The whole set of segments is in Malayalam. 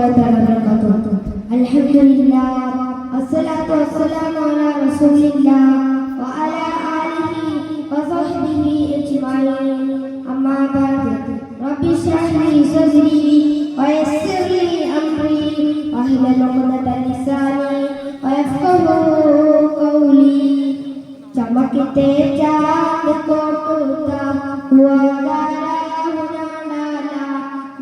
warahmatullahi wabarakatuh. Alhamdulillah, assalatu wassalamu ala rasulillah wa ala alihi wa sahbihi ajma'in. Amma ba'd. Rabbi shrah li sadri wa yassir li amri wahlul 'uqdatam min lisani wa yafqahu qawli. चमकते चांद को टूटा हुआ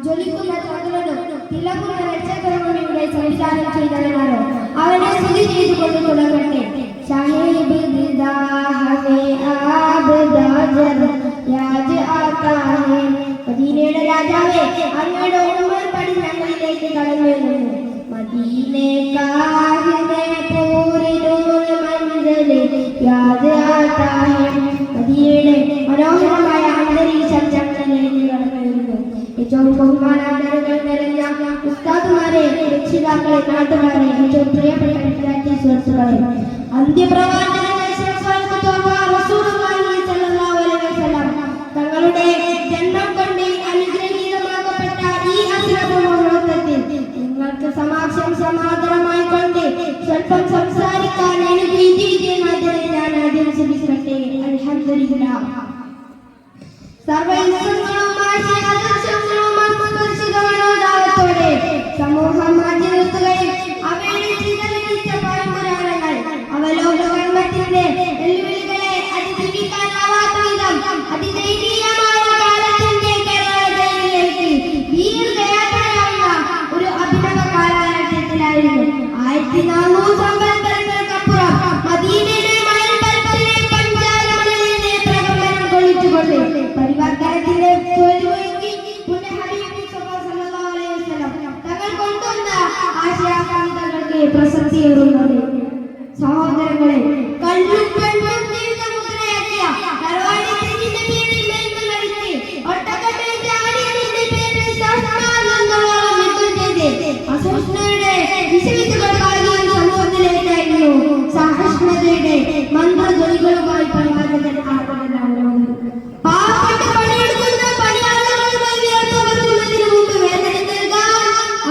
ജ്വലിക്കുന്ന ചന്ദ്രനും തിളങ്ങുന്ന നക്ഷത്രങ്ങളുടെ സംവിധാനം ചെയ്തവനാണോ അവനെ സ്തുതി ചെയ്തുകൊണ്ട് തുടങ്ങട്ടെ. സാഹിബ് ദിദാ ഹമേ ആബദാ ജർ യാദ് ആതാ ഹേ. മദീനയുടെ രാജാവേ, അങ്ങയുടെ ഓർമ്മകൾ പടി ഞങ്ങളിലേക്ക് കടന്നു വരുന്നു. മദീനെ കാഹിനെ പൂരി നൂർ മൻസിൽ യാദ് ആതാ ഹേ. മദീനയുടെ മനോഹരമായ അന്തരീക്ഷം ഞങ്ങളിലേക്ക് കടന്നു വരുന്നു. ഏറ്റവും ബഹുമാനാദരങ്ങൾ നിറഞ്ഞ ഉസ്താദുമാരെ, രക്ഷിതാക്കളെ, നാട്ടുകാരെ, ഏറ്റവും പ്രിയപ്പെട്ട വിദ്യാർത്ഥി സുഹൃത്തുക്കളെ, തങ്ങളുടെ ജന്മം കൊണ്ട് അനുഗ്രഹീതമാക്കപ്പെട്ട ഈ അസുരഭൂമുഹൂർത്തത്തിൽ നിങ്ങൾക്ക് സമാധാനമായി കൊണ്ട് സ്വല്പം സംസാരിക്കാൻ അനുഗ്രഹിച്ചിരിക്കുന്നതിനെ ഞാൻ ആദ്യം ശ്രമിക്കട്ടെ. അൽഹംദുലില്ലാഹ്. സമൂഹ മാധ്യമങ്ങളിൽ അവയുടെ ചിന്തകളിച്ച പരമ്പരാഗങ്ങൾ അവലോകനത്തിന്റെ വെല്ലുവിളികളെ അതിജീവിക്കാനാവാത്ത വിധം അതിദൈവീയമായ കാലത്തിന്റെ കേരളത്തിലേക്ക് ദീർഘയാത്രയാവുന്ന ഒരു അഭിനവ കാലഘട്ടത്തിലായിരുന്നു. 1400 സംവത്സരങ്ങൾക്കപ്പുറം മദീനയിലെ മണൽപ്പരപ്പിലെ പഞ്ചാരമണലിനെ പ്രകമ്പനം കൊള്ളിച്ചുകൊണ്ട് പരിവർത്തനത്തിന്റെ ആശയാകാംക്ഷകൾക്ക് പ്രസക്തിയേറുന്നത്. സഹോദരങ്ങളെ, കല്ലും പെണ്ണും ജീവിത മുദ്രയാക്കിയ തറവാടി തെങ്ങിന്റെ പേരിൽ മേന്മ നടിച്ച് ഒട്ടകത്തിൽ ചാടിയതിന്റെ പേരിൽ സഹസ്രാനന്ദോളം യുദ്ധം ചെയ്ത് അസഹിഷ്ണുതയുടെ വിഷവിത്തുകൾ പാകിയ സമൂഹത്തിലേക്കായിരുന്നു സഹിഷ്ണുതയുടെ മന്ത്രധ്വനികളുമായി പ്രവാചകൻ ആഗതനാകുന്നത്. പാവപ്പെട്ട പണിയെടുക്കുന്ന പണിയാളുകളുമായി വ്യാപകമാക്കുന്നതിന് മുമ്പ് വേദന നൽകാൻ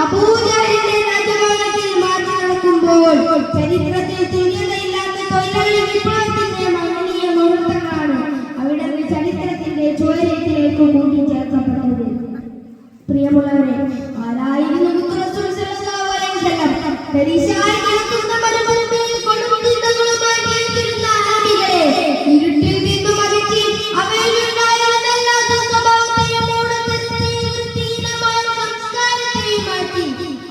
അബൂജഹലിന്റെ രാജഭരണത്തിൽ മാറ്റി നടക്കുമ്പോൾ ചരിത്രത്തിൽ തുല്യതയില്ലാത്ത തൊഴിലാളി വിപ്ലവത്തിന്റെ മഹനീയ മുഹൂർത്തങ്ങളാണ് അവിടെ ചരിത്രത്തിന്റെ ചോരത്തിലേക്ക് കൂട്ടിച്ചേർക്കപ്പെട്ടത്. പ്രിയമുള്ളവരെ, ആരായിരുന്നു റസൂൽ സല്ലല്ലാഹു അലൈഹി വസല്ലം? പരിശായി കിടക്കുന്ന മരുഭൂമിയിൽ കൊടുംചിന്തകളുമായി ജീവിച്ചിരുന്ന അറബികളെ ഇരുട്ടിൽ നിന്നും അകറ്റി അവയിലുണ്ടായിരുന്ന എല്ലാ സ്വഭാവത്തെയും മൂഢതത്തെയും വൃത്തിഹീനമായ സംസ്കാരത്തെയും മാറ്റി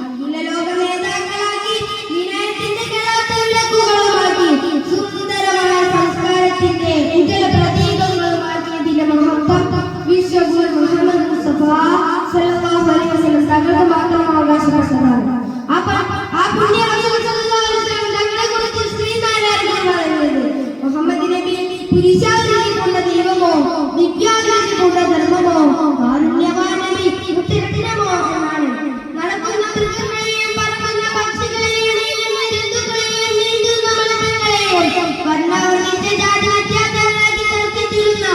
അഖില ലോക നേതാക്കളാക്കി വിനയത്തിന്റെ കെടാത്ത വിളക്കുകളുമാക്കി സുന്ദരമായ സംസ്കാരത്തിന്റെ ഉജ്ജ്വല പ്രതീകങ്ങളുമാക്കിയതിന്റെ മഹത്വം വിശ്വഗുരു മുഹമ്മദ് മുസ്തഫ സല്ലല്ലാഹു അലൈഹി വസല്ലം തങ്ങൾക്ക് മാത്രം അവകാശപ്പെട്ടതാണ്. ആ പുണ്യ റസൂൽ സല്ലല്ലാഹു അലൈഹി വസല്ലം തങ്ങളെക്കുറിച്ച് ശ്രീനാരായണൻ പറയുന്നത് മുഹമ്മദ് നബി പുരുഷാകൃതി കൊണ്ട ദൈവമോ ദിവ്യാകൃതി കൊണ്ട ധർമ്മമോ കാരുണ്യവാൻ നബി ഉത്തരത്തിനമോ എന്നാണ്. നടക്കുന്ന മൃഗങ്ങളെയും പറക്കുന്ന പക്ഷികളെയും നീങ്ങുന്ന ജന്തുക്കളെയും നീന്തുന്ന മത്സ്യങ്ങളെയും വർണ്ണവർണ്ണിച്ച ജാതി വ്യത്യാസങ്ങളാക്കി തർക്കിച്ചിരുന്ന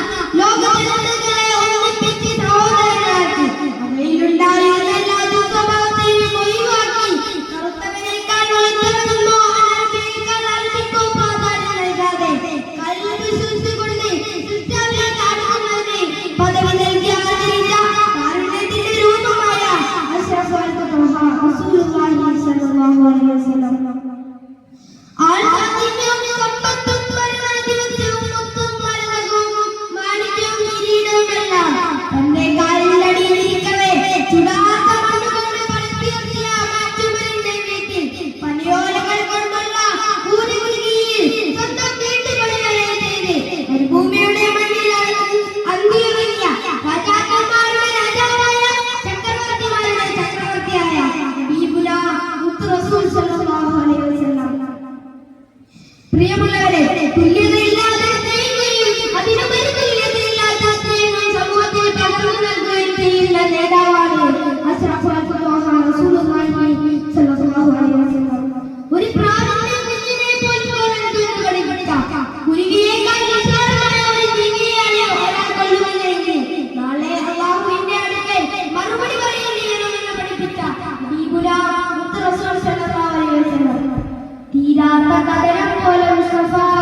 ലോകജനതകളെ ഒന്നിപ്പിച്ച് സഹോദരങ്ങളാക്കി അവയിലുണ്ടായിരുന്ന എല്ലാ ദുസ്വഭാവത്തെയും ഒഴിവാക്കി കറുത്തവനേക്കാൾ വെളുത്തവനെന്നോ അനർബിയേക്കാൾ അറബിക്കോ പ്രാധാന്യം നൽകാതെ കൽബ് ശുദ്ധി കൊണ്ട് സൃഷ്ടാവിലേക്ക് അടുക്കുന്നതിന് പദവി നൽകി ആദരിച്ച കാരുണ്യത്തിന്റെ രൂപമായ അഷ്റഫുൽ ഖൽഖ് റസൂലുള്ളാഹി സ്വല്ലല്ലാഹു അലൈഹി വസല്ലം. ആൾക്കാർക്കും സമ്പത്തും മരണാധിപത്യവും മുത്തും മരതകവും മാണിക്യവും കിരീടവുമെല്ലാം തന്റെ കാലിലടിയിലിരിക്കവേ ചുടാത്ത മണ്ണുകൊണ്ട് പടുത്തുയർത്തിയ മാറ്റുമലിന്റെ വീട്ടിൽ പണിയോലകൾ കൊണ്ടുള്ള ഊരുകുലുകിയിൽ സ്വന്തം വീട്ടുപണികളെ ചെയ്ത് മരുഭൂമിയുടെ മണ്ണിൽ അന്തിയുറങ്ങിയ രാജാക്കന്മാരുടെ രാജാവായ ചക്രവർത്തിമാരുടെ ചക്രവർത്തിയായ ഹബീബുനാ മുത്ത് റസൂൽ സല്ലല്ലാഹു അലൈഹി വസല്ലം. പ്രിയമുള്ളവരെ, തുല്യതയില്ലാതെ സ്നേഹിക്കുകയും അതിനുപരി തുല്യതയില്ലാത്ത സ്നേഹം സമൂഹത്തിൽ പകർന്നു നൽകുകയും ചെയ്യുന്ന നേതാവാണ് അഷ്റഫുൽ ഖൽഖ് റസൂലുള്ളാഹി സ്വല്ലല്ലാഹു അലൈഹി വസല്ലം. ഒരു പ്രാവിന്റെ കുഞ്ഞിനെ പോലും പഠിപ്പിച്ച കുരുവിയേക്കാൾ നിസ്സാരമായ ഒരു ജീവിയെയാണ് ഒരാൾ കൊല്ലുന്നതെങ്കിൽ നാളെ അല്ലാഹുവിന്റെ അടുക്കൽ മറുപടി പറയേണ്ടി വരുമെന്ന് പഠിപ്പിച്ച ഹബീബുനാ ഇല്ലാത്ത കഥനം പോലെ മുസ്തഫ